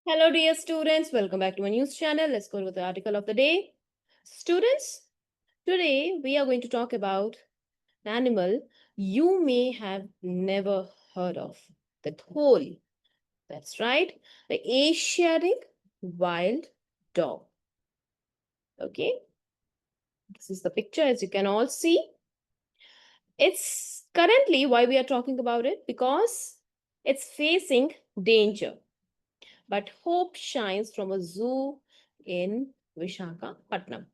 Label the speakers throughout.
Speaker 1: Hello, dear students. Welcome back to my news channel. Let's go with the article of the day. Students, today we are going to talk about an animal you may have never heard of, the dhole. That's right, the Asiatic wild dog. Okay, this is the picture as you can all see. It's currently why we are talking about it because it's facing danger. But hope shines from a zoo in Vishakhapatnam.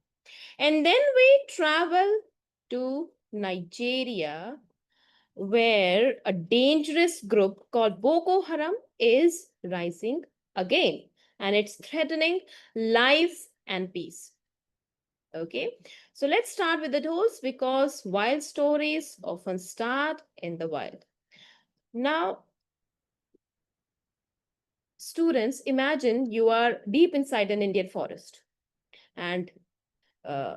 Speaker 1: And then we travel to Nigeria, where a dangerous group called Boko Haram is rising again, and it's threatening life and peace. Okay, so let's start with the dholes because wild stories often start in the wild. Now, students, imagine you are deep inside an Indian forest and uh,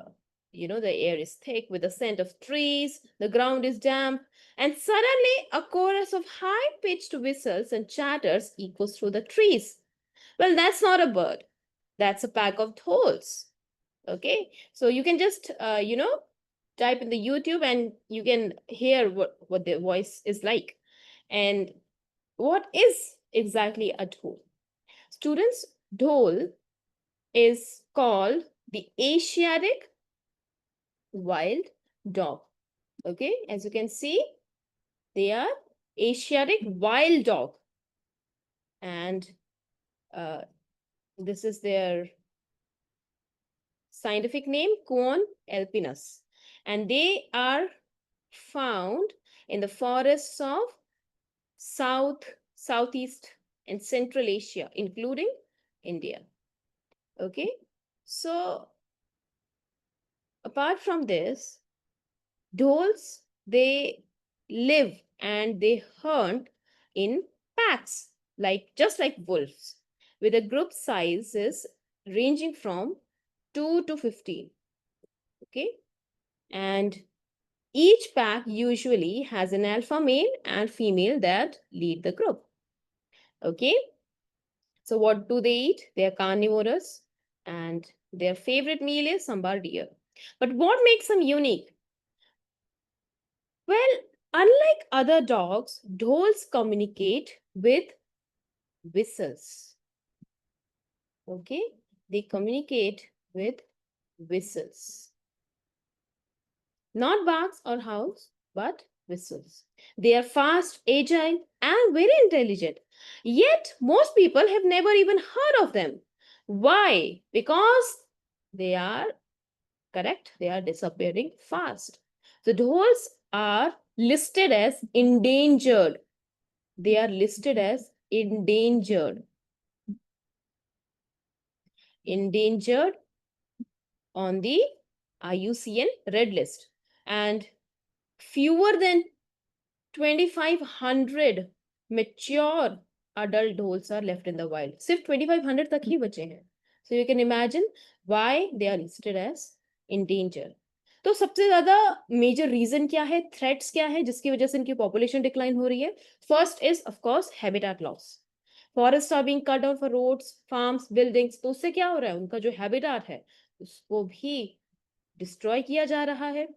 Speaker 1: the air is thick with the scent of trees, the ground is damp, and suddenly a chorus of high-pitched whistles and chatters echoes through the trees. Well, that's not a bird. That's a pack of dhole. Okay, so you can just type in the YouTube and you can hear what their voice is like. And what is exactly a dhole? Students, dhole is called the Asiatic wild dog. Okay, as you can see, they are Asiatic wild dog, and uh, this is their scientific name, Quon alpinus, and they are found in the forests of South, Southeast, and Central Asia, including India. Okay, so apart from this, dholes, they live and they hunt in packs, just like wolves, with a group sizes ranging from 2 to 15. Okay, and each pack usually has an alpha male and female that lead the group. Okay, so what do they eat? They are carnivorous, and their favorite meal is sambar deer. But what makes them unique? Well, unlike other dogs, dholes communicate with whistles. Okay, they communicate with whistles. Not barks or howls, but whistles. They are fast, agile, and very intelligent. Yet, most people have never even heard of them. Why? Because they are correct, they are disappearing fast. The dholes are listed as endangered. They are listed as endangered. Endangered on the IUCN red list. And fewer than 2,500 mature adult dholes are left in the wild. सिर्फ 2,500 तक ही बचे हैं. So you can imagine why they are listed as endangered. तो सबसे ज्यादा major reason क्या है, threats क्या है जिसकी वजह से इनकी पॉपुलेशन डिक्लाइन हो रही है? First is of course habitat loss. Forest are being cut down for roads, farms, buildings. तो उससे क्या हो रहा है, उनका जो हैबिटेट है उसको भी डिस्ट्रॉय किया जा रहा है.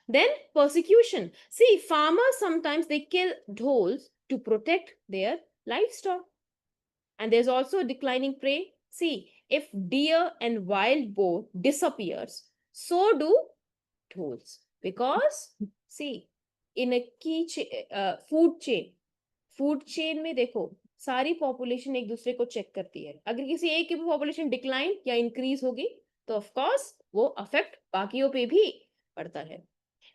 Speaker 1: Then persecution. See, farmers sometimes they kill dholes to protect their livestock. And there's also declining prey. See, if deer and wild boar disappears, so do dholes. Because, see, in a food chain में देखो सारी population एक दूसरे को check करती है. अगर किसी एक की पॉपुलेशन डिक्लाइन या इंक्रीज होगी तो ऑफ कोर्स वो अफेक्ट बाकियों पे भी पड़ता है.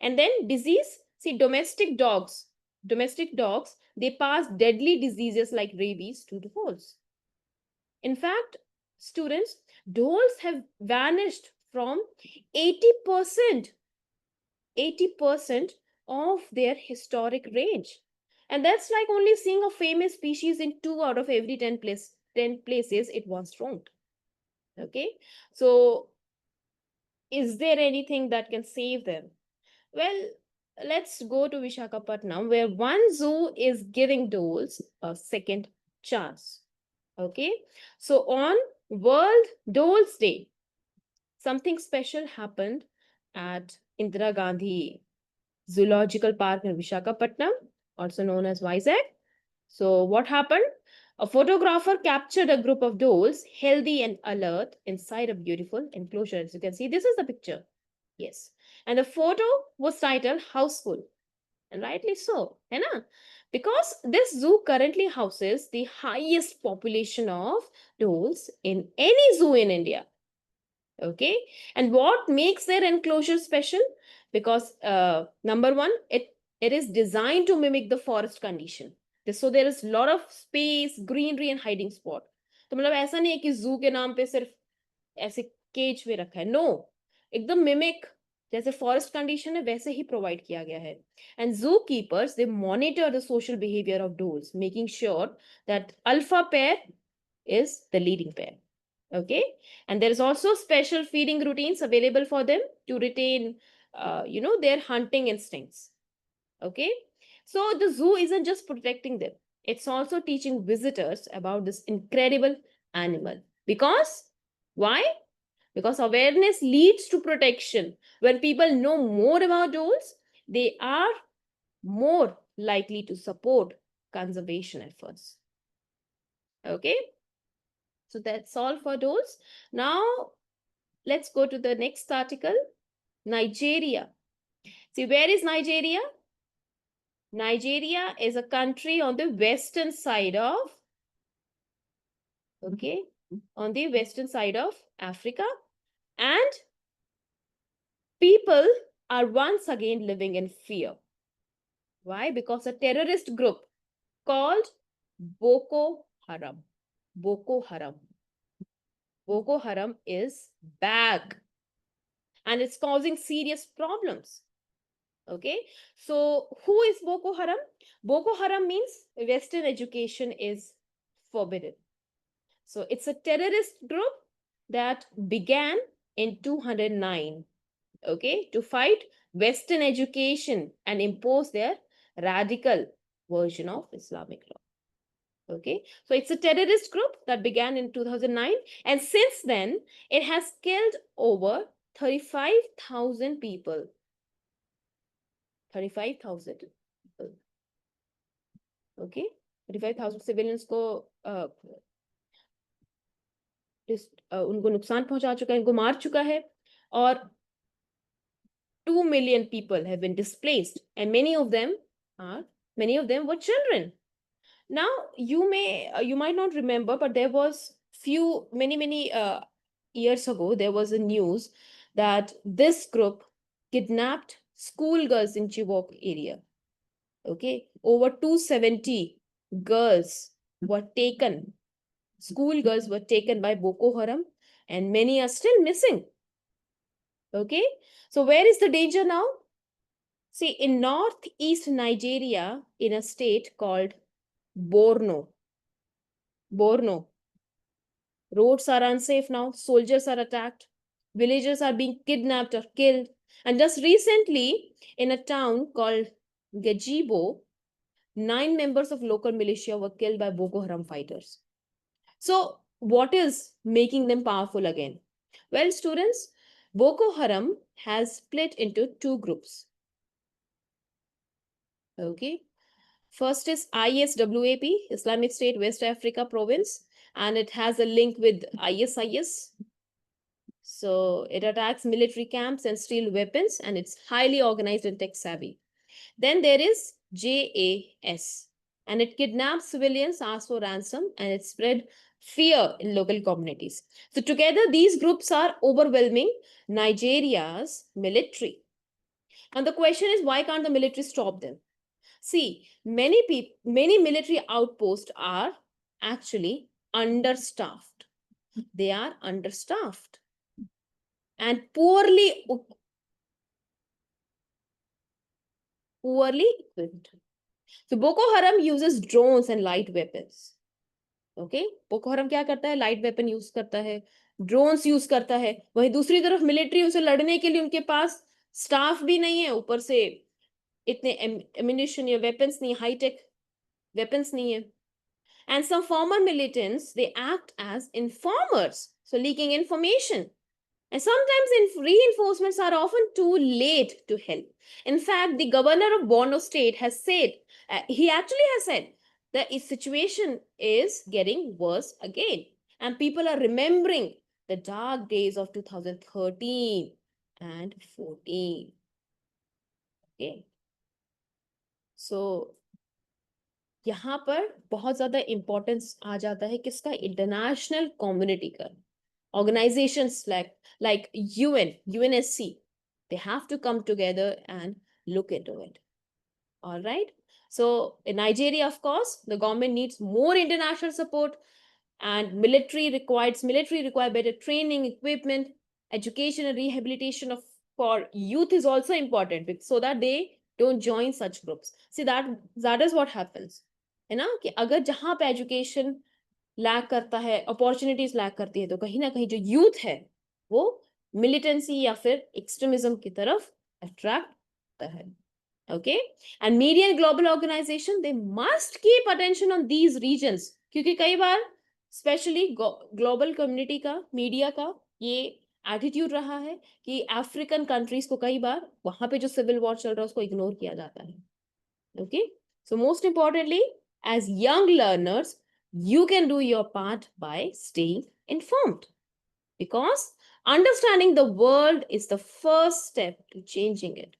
Speaker 1: And then disease. See, domestic dogs, they pass deadly diseases like rabies to the dholes. In fact, students, dholes have vanished from 80%, 80% of their historic range. And that's like only seeing a famous species in 2 out of every 10 places it once roamed. Okay, so is there anything that can save them? Well, let's go to Vishakhapatnam, where one zoo is giving dholes a second chance. Okay, so on World Dolls Day, something special happened at Indira Gandhi Zoological Park in Vishakhapatnam, also known as Vizag. So, what happened? A photographer captured a group of dolls, healthy and alert, inside a beautiful enclosure. As you can see, this is the picture. Yes. And the photo was titled Houseful. And rightly so, है ना? Because this zoo currently houses the highest population of dolls in any zoo in India. Okay, and what makes their enclosure special? Because number one, it is designed to mimic the forest condition. So there is a lot of space, greenery and hiding spot. तो मतलब ऐसा नहीं है कि जू के नाम पे सिर्फ ऐसे केज में रखा है. नो, एकदम मिमिक जैसे फॉरेस्ट कंडीशन है वैसे ही प्रोवाइड किया गया है. एंड जू keepers they monitor the social behaviour of doles, making sure that alpha pair is the leading pair. Okay, and there is also special feeding routines available for them to retain their hunting instincts. Okay, so the zoo isn't just protecting them, it's also teaching visitors about this incredible animal. Because why? Because awareness leads to protection. When people know more about dolls, they are more likely to support conservation efforts. Okay, so that's all for dolls. Now let's go to the next article. Nigeria. See, where is Nigeria? Nigeria is a country on the western side of, okay, on the western side of Africa. And people are once again living in fear. Why? Because a terrorist group called Boko Haram. Boko Haram. Boko Haram is back and it's causing serious problems. Okay, so who is Boko Haram? Boko Haram means Western education is forbidden. So it's a terrorist group that began in 209, okay, to fight Western education and impose their radical version of Islamic law. Okay, so it's a terrorist group that began in 2009, and since then it has killed over 35,000 people. 35,000 people. Okay, 35,000 civilians को उनको नुकसान पहुंचा चुका है, इनको मार चुका है, और 2 million people have been displaced, and many of them were children. Now you might not remember, but there was many years ago there was a news that this group kidnapped schoolgirls in Chibok area. Okay, over 270 girls were taken. Schoolgirls were taken by Boko Haram, and many are still missing. Okay, so where is the danger now? See, in northeast Nigeria, in a state called Borno, roads are unsafe now, soldiers are attacked, villagers are being kidnapped or killed. And just recently, in a town called Gajibo, 9 members of local militia were killed by Boko Haram fighters. So, what is making them powerful again? Well, students, Boko Haram has split into 2 groups. Okay. First is ISWAP, Islamic State West Africa Province, and it has a link with ISIS. So, it attacks military camps and steals weapons, and it's highly organized and tech savvy. Then there is JAS, and it kidnaps civilians, asks for ransom, and it spread fear in local communities. So together, these groups are overwhelming Nigeria's military. And the question is, why can't the military stop them? See, many military outposts are actually understaffed. They are understaffed and poorly equipped. So Boko Haram uses drones and light weapons. Okay, Boko Haram क्या करता है? Light weapon use करता है, drones use करता है. वहीं दूसरी तरफ मिलिट्री उसे लड़ने के लिए उनके पास स्टाफ भी नहीं है, ऊपर से इतने एम्यूनिशन या वेपन्स नहीं, हाईटेक वेपन्स नहीं है. And some former militants, they act as informers, so leaking information. And sometimes reinforcements are often too late to help. In fact, the governor of Borno state has said, he actually has said, the situation is getting worse again. And people are remembering the dark days of 2013 and 14. Okay. So यहाँ पर बहुत ज्यादा importance आ जाता है किसका, international community का. Organizations like UNSC, they have to come together and look into it. All right. So in Nigeria, of course, the government needs more international support, and military require better training, equipment, education, and rehabilitation of for youth is also important, so that they don't join such groups. See, that is what happens, है ना, कि अगर जहाँ पे education lack करता है, opportunities lack करती है, तो कहीं ना कहीं जो यूथ है वो मिलिटेंसी या फिर एक्सट्रीमिज्म की तरफ अट्रैक्ट होता है. Okay. And media and global organization, they must keep attention on these regions, क्योंकि कई बार स्पेशली ग्लोबल कम्युनिटी का, मीडिया का ये एटीट्यूड रहा है कि अफ्रीकन कंट्रीज को कई बार वहां पे जो सिविल वॉर चल रहा है उसको इग्नोर किया जाता है. Okay. So most importantly, as young learners, you can do your part by staying informed, because understanding the world is the first step to changing it.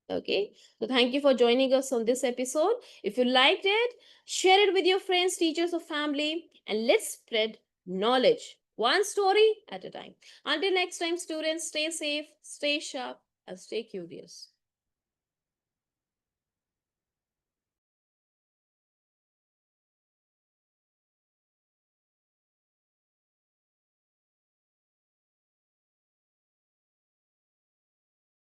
Speaker 1: Okay, so thank you for joining us on this episode. If you liked it, share it with your friends, teachers, or family, and let's spread knowledge one story at a time. Until next time, students, stay safe, stay sharp, and stay curious.